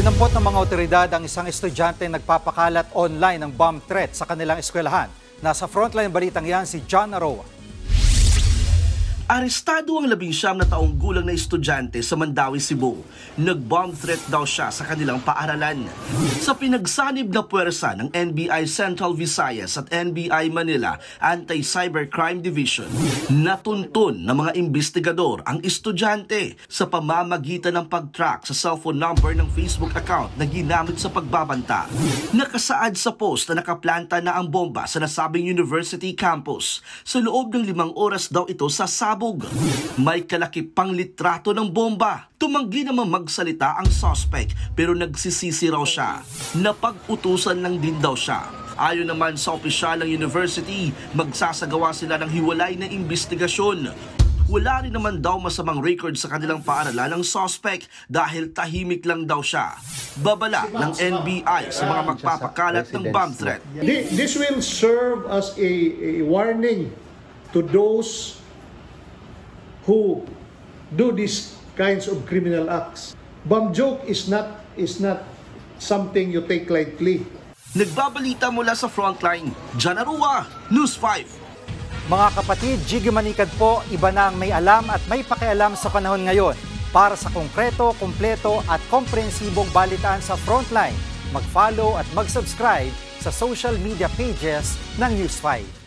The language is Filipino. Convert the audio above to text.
Dinampot ng mga otoridad ang isang estudyante nagpapakalat online ng bomb threat sa kanilang eskwelahan. Nasa frontline balitang yan si John Aroa. Arestado ang 19 na taong gulang na estudyante sa Mandawi, Cebu. Nag-bomb threat daw siya sa kanilang paaralan. Sa pinagsanib na puwersa ng NBI Central Visayas at NBI Manila Anti-Cybercrime Division, natuntun ng mga investigador ang estudyante sa pamamagitan ng pag-track sa cellphone number ng Facebook account na ginamit sa pagbabanta. Nakasaad sa post na nakaplanta na ang bomba sa nasabing university campus. Sa loob ng 5 oras daw ito sa sabog. May kalaki pang litrato ng bomba. Tumanggi naman magsalita ang suspect pero nagsisisi raw siya. Napag-utusan lang din daw siya. Ayon naman sa opisyal ng university, magsasagawa sila ng hiwalay na investigasyon. Wala rin naman daw masamang record sa kanilang paaralan ng suspect dahil tahimik lang daw siya. Babala ng NBI sa mga magpapakalat ng bomb threat. This will serve as a warning to those who do these kinds of criminal acts. Bomb joke is not something you take lightly. Nagbabalita mula sa frontline, John Aroa, News 5. Mga kapatid, Jiggy Manikad po, iba na ang may alam at may pakialam sa panahon ngayon. Para sa konkreto, kumpleto at komprehensibong balitaan sa Frontline, mag-follow at mag-subscribe sa social media pages ng News 5.